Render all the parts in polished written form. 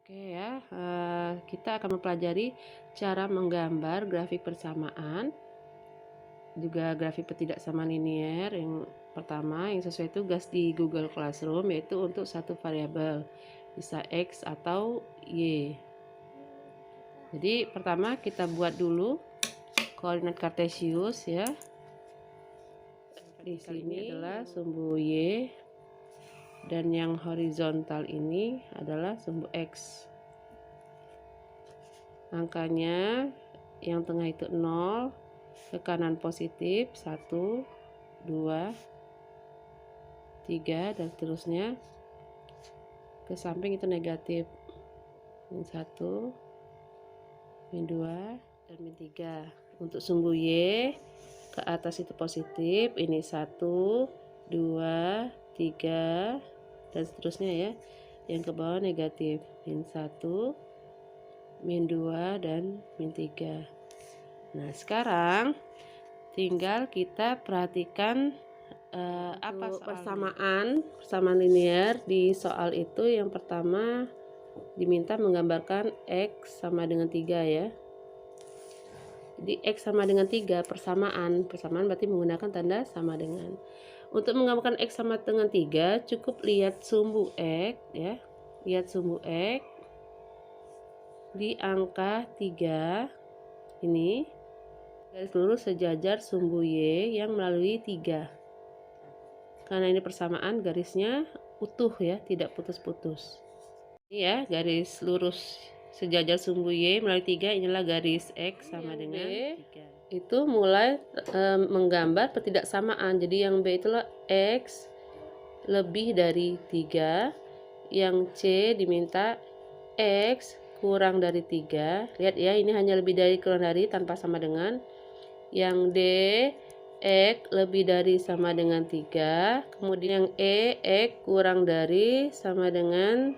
Oke ya, kita akan mempelajari cara menggambar grafik persamaan, juga grafik ketidaksamaan linier. Yang pertama yang sesuai tugas di Google Classroom, yaitu untuk satu variabel, bisa X atau Y. Jadi pertama kita buat dulu koordinat kartesius ya. Di sini adalah sumbu Y, dan yang horizontal ini adalah sumbu X. Angkanya yang tengah itu 0, ke kanan positif 1, 2, 3, dan seterusnya. Ke samping itu negatif, min 1, min 2, dan min 3. Untuk sumbu Y, ke atas itu positif, ini 1, 2, 3, dan seterusnya ya. Yang ke bawah negatif, min 1, min 2, dan min 3. Nah, sekarang tinggal kita perhatikan apa persamaan linear di soal itu. Yang pertama diminta menggambarkan X sama dengan 3 ya. Jadi X sama dengan 3 persamaan berarti menggunakan tanda sama dengan. Untuk menggambarkan X sama dengan 3 cukup lihat sumbu X ya. Lihat sumbu X di angka 3 ini, garis lurus sejajar sumbu Y yang melalui 3. Karena ini persamaan, garisnya utuh ya, tidak putus-putus. Ini ya, garis lurus sejajar sumbu Y melalui 3, inilah garis X sama dengan B. 3. Itu mulai menggambar ketidaksamaan. Jadi yang B itulah X lebih dari 3. Yang C diminta X kurang dari 3. Lihat ya, ini hanya lebih dari kurang dari tanpa sama dengan. Yang D, X lebih dari sama dengan 3. Kemudian yang E, X kurang dari sama dengan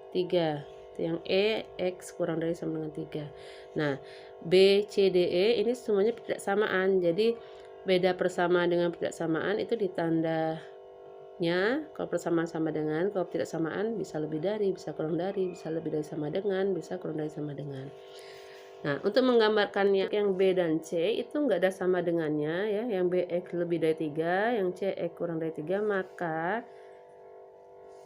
3. Yang E, X kurang dari sama dengan 3. Nah, B, C, D, E ini semuanya ketidaksamaan. Jadi beda persamaan dengan ketidaksamaan itu ditandanya. Kalau persamaan sama dengan, kalau ketidaksamaan bisa lebih dari, bisa kurang dari, bisa lebih dari sama dengan, bisa kurang dari sama dengan. Nah, untuk menggambarkan yang B dan C itu nggak ada sama dengannya ya. Yang B X lebih dari 3, yang C X kurang dari 3, maka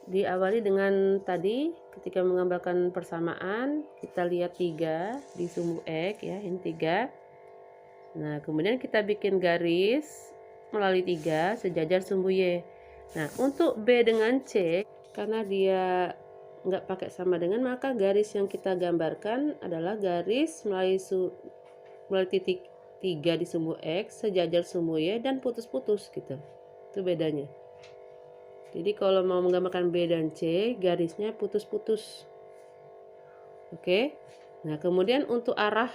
diawali dengan tadi ketika menggambarkan persamaan, kita lihat 3 di sumbu X ya, ini 3. Nah, kemudian kita bikin garis melalui 3 sejajar sumbu Y. Nah, untuk B dengan C, karena dia nggak pakai sama dengan, maka garis yang kita gambarkan adalah garis melalui titik 3 di sumbu X sejajar sumbu Y dan putus-putus gitu. Itu bedanya. Jadi kalau mau menggambarkan B dan C, garisnya putus-putus. Oke. Nah, kemudian untuk arah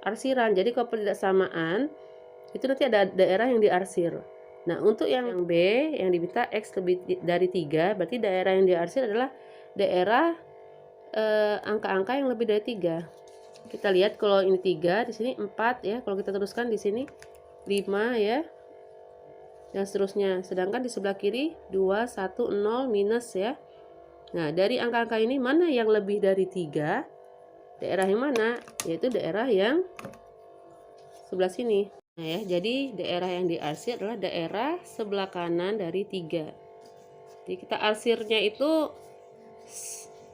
arsiran, jadi kalau ketidaksamaan itu nanti ada daerah yang diarsir. Nah, untuk yang B yang diminta X lebih dari 3, berarti daerah yang diarsir adalah daerah angka-angka yang lebih dari 3. Kita lihat kalau ini 3, di sini 4 ya. Kalau kita teruskan di sini 5 ya. Dan seterusnya. Sedangkan di sebelah kiri 2, 1, 0, minus ya. Nah, dari angka-angka ini mana yang lebih dari 3? Daerah yang mana? Yaitu daerah yang sebelah sini. Nah ya, jadi daerah yang diarsir adalah daerah sebelah kanan dari 3. Jadi kita arsirnya itu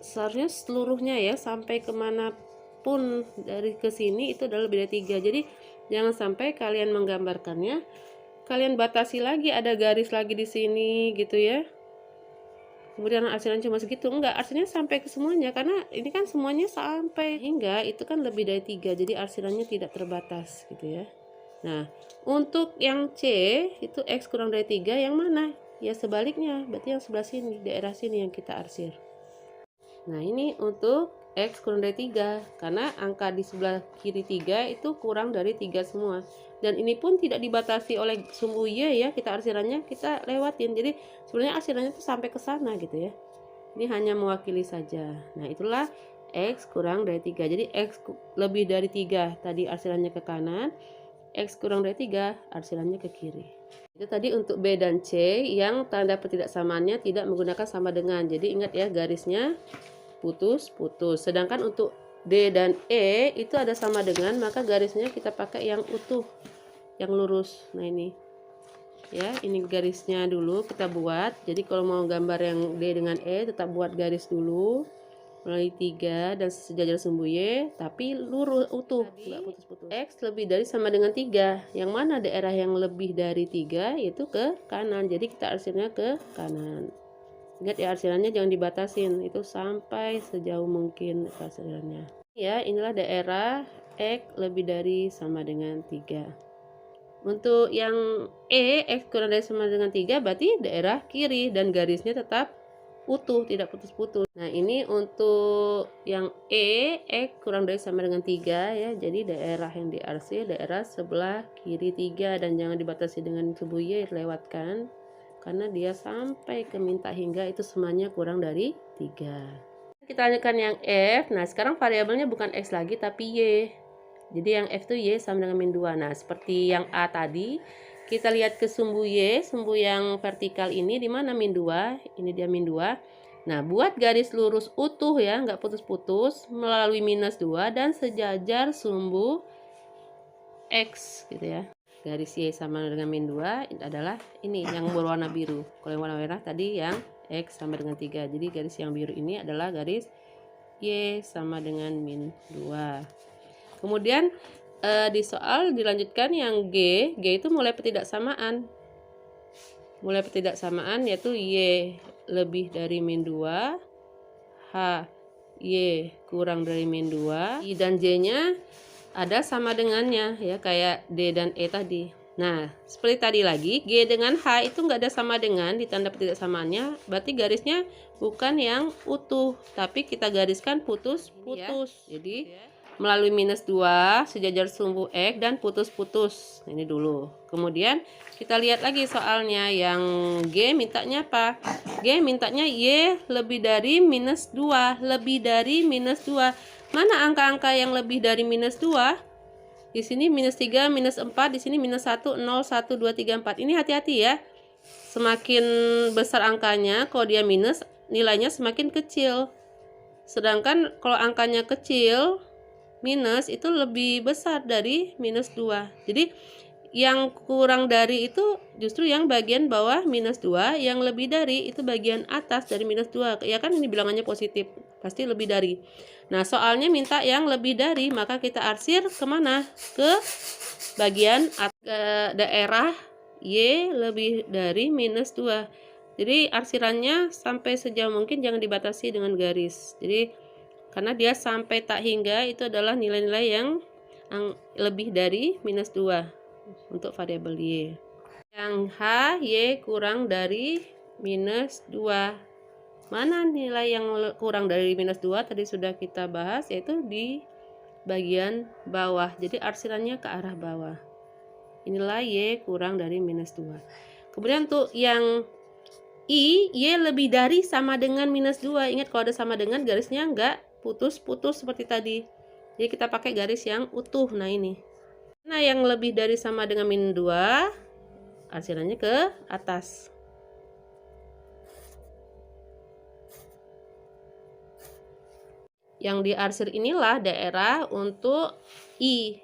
seharusnya seluruhnya ya, sampai kemanapun dari ke sini itu adalah lebih dari 3. Jadi jangan sampai kalian menggambarkannya, kalian batasi lagi, ada garis lagi di sini gitu ya. Kemudian arsiran cuma segitu, enggak, arsirannya sampai ke semuanya, karena ini kan semuanya sampai hingga itu kan lebih dari 3, jadi arsirannya tidak terbatas gitu ya. Nah, untuk yang C itu X kurang dari 3 yang mana? Ya sebaliknya, berarti yang sebelah sini, daerah sini yang kita arsir. Nah, ini untuk X kurang dari 3, karena angka di sebelah kiri 3 itu kurang dari 3 semua. Dan ini pun tidak dibatasi oleh sumbu Y ya, kita arsirannya kita lewatin. Jadi sebenarnya arsirannya itu sampai ke sana gitu ya. Ini hanya mewakili saja. Nah, itulah X kurang dari 3. Jadi X lebih dari 3 tadi arsirannya ke kanan, X kurang dari 3 arsirannya ke kiri. Itu tadi untuk B dan C yang tanda ketidaksamaannya tidak menggunakan sama dengan. Jadi ingat ya, garisnya putus, putus. Sedangkan untuk D dan E itu ada sama dengan, maka garisnya kita pakai yang utuh, yang lurus. Nah ini ya, ini garisnya dulu kita buat. Jadi kalau mau gambar yang D dengan E tetap buat garis dulu melalui 3 dan sejajar sumbu Y, tapi lurus utuh, nggak putus-putus. X lebih dari sama dengan 3. Yang mana daerah yang lebih dari 3 yaitu ke kanan. Jadi kita arsirnya ke kanan. Ingat ya, arsirannya jangan dibatasin, itu sampai sejauh mungkin arsirannya. Ya, inilah daerah X lebih dari sama dengan 3. Untuk yang E, X kurang dari sama dengan 3 berarti daerah kiri dan garisnya tetap utuh, tidak putus-putus. Nah, ini untuk yang E, X kurang dari sama dengan 3 ya. Jadi daerah yang diarsir daerah sebelah kiri 3 dan jangan dibatasi dengan sumbu Y, lewatkan. Karena dia sampai ke minta hingga itu semuanya kurang dari 3. Kita lanjutkan yang F. Nah, sekarang variabelnya bukan X lagi tapi Y. Jadi yang F itu Y sama dengan min 2. Nah, seperti yang A tadi, kita lihat ke sumbu Y, sumbu yang vertikal ini di mana min 2. Ini dia min 2. Nah, buat garis lurus utuh ya, nggak putus-putus, melalui minus 2 dan sejajar sumbu X gitu ya. Garis Y sama dengan min 2 adalah ini yang berwarna biru. Kalau yang warna merah tadi yang X sama dengan 3. Jadi garis yang biru ini adalah garis Y sama dengan min 2. Kemudian di soal dilanjutkan yang G itu mulai ketidaksamaan. Mulai ketidaksamaan yaitu Y lebih dari min 2, H Y kurang dari min 2, I dan J-nya ada sama dengannya ya, kayak D dan E tadi. Nah, seperti tadi lagi, G dengan H itu nggak ada sama dengan di tanda ketidaksamaannya, berarti garisnya bukan yang utuh, tapi kita gariskan putus-putus. Ya. Jadi melalui minus 2, sejajar sumbu X dan putus-putus. Ini dulu. Kemudian kita lihat lagi soalnya yang G mintanya apa? G mintanya Y lebih dari minus 2, lebih dari minus 2. Mana angka-angka yang lebih dari minus 2? Di sini minus 3, minus 4, di sini minus 1, 0, 1, 2, 3, 4. Ini hati-hati ya. Semakin besar angkanya, kalau dia minus, nilainya semakin kecil. Sedangkan kalau angkanya kecil, minus itu lebih besar dari minus 2. Jadi yang kurang dari itu justru yang bagian bawah minus 2, yang lebih dari itu bagian atas dari minus 2. Ya kan ini bilangannya positif, pasti lebih dari. Nah, soalnya minta yang lebih dari, maka kita arsir kemana? Ke bagian daerah Y lebih dari minus 2. Jadi arsirannya sampai sejauh mungkin jangan dibatasi dengan garis. Jadi karena dia sampai tak hingga itu adalah nilai-nilai yang lebih dari minus 2 untuk variabel Y. Yang H, Y kurang dari minus 2. Mana nilai yang kurang dari minus 2? Tadi sudah kita bahas, yaitu di bagian bawah. Jadi arsirannya ke arah bawah. Inilah Y kurang dari minus 2. Kemudian untuk yang I, Y lebih dari sama dengan minus 2. Ingat kalau ada sama dengan garisnya enggak putus-putus seperti tadi. Jadi kita pakai garis yang utuh. Nah ini. Nah yang lebih dari sama dengan min 2, arsirannya ke atas. Yang diarsir inilah daerah untuk I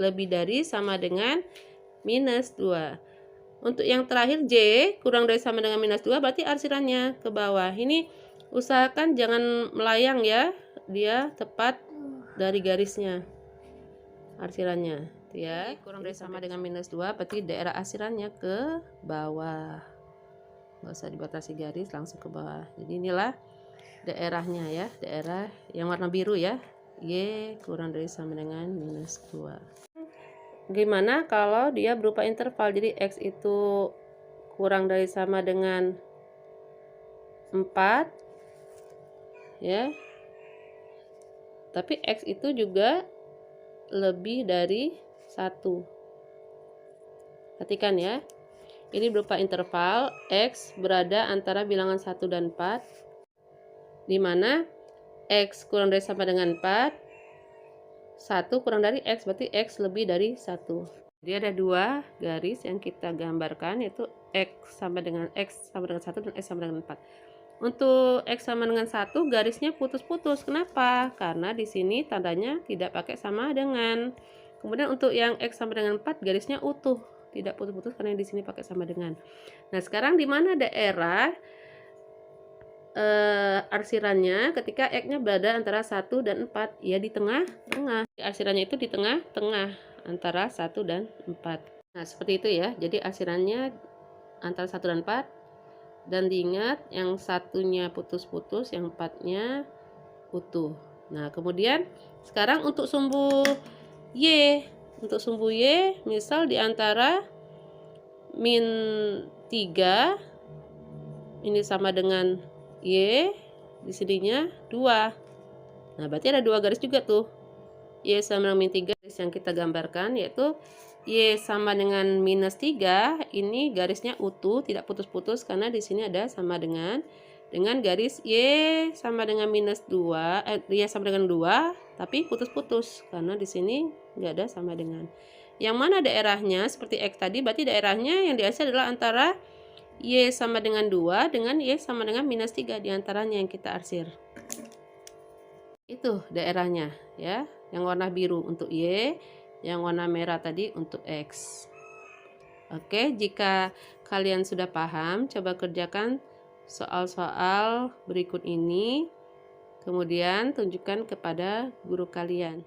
lebih dari sama dengan minus 2. Untuk yang terakhir J kurang dari sama dengan minus 2 berarti arsirannya ke bawah. Ini usahakan jangan melayang ya, dia tepat dari garisnya arsirannya ya. Kurang dari sama dengan minus 2 berarti daerah arsirannya ke bawah, nggak usah dibatasi garis, langsung ke bawah. Jadi inilah daerahnya ya, daerah yang warna biru ya, Y kurang dari sama dengan minus 2. Gimana kalau dia berupa interval? Jadi X itu kurang dari sama dengan 4 ya, tapi X itu juga lebih dari 1. Perhatikan ya, ini berupa interval X berada antara bilangan 1 dan 4, di mana X kurang dari sama dengan 4, 1 kurang dari X, berarti X lebih dari 1. Jadi ada dua garis yang kita gambarkan, yaitu X sama dengan 1 dan X sama dengan 4. Untuk X sama dengan 1 garisnya putus-putus. Kenapa? Karena di sini tandanya tidak pakai sama dengan. Kemudian untuk yang X sama dengan 4 garisnya utuh, tidak putus-putus karena di sini pakai sama dengan. Nah, sekarang di mana daerah arsirannya ketika X-nya berada antara 1 dan 4? Ya di tengah-tengah. Arsirannya itu di tengah-tengah antara 1 dan 4. Nah, seperti itu ya. Jadi arsirannya antara 1 dan 4. Dan diingat yang satunya putus-putus, yang 4-nya utuh. Nah, kemudian sekarang untuk sumbu Y. Untuk sumbu Y, misal di antara min 3, ini sama dengan Y, di sininya 2. Nah, berarti ada 2 garis juga tuh. Y sama dengan min 3, garis yang kita gambarkan, yaitu Y sama dengan minus 3, ini garisnya utuh, tidak putus-putus karena di sini ada sama dengan garis Y sama dengan minus 2, Y sama dengan 2, tapi putus-putus karena di sini nggak ada sama dengan. Yang mana daerahnya seperti X tadi, berarti daerahnya yang diarsir adalah antara Y sama dengan 2 dengan Y sama dengan minus 3, diantaranya yang kita arsir. Itu daerahnya ya, yang warna biru untuk Y, yang warna merah tadi untuk X. Oke, jika kalian sudah paham, coba kerjakan soal-soal berikut ini, kemudian tunjukkan kepada guru kalian.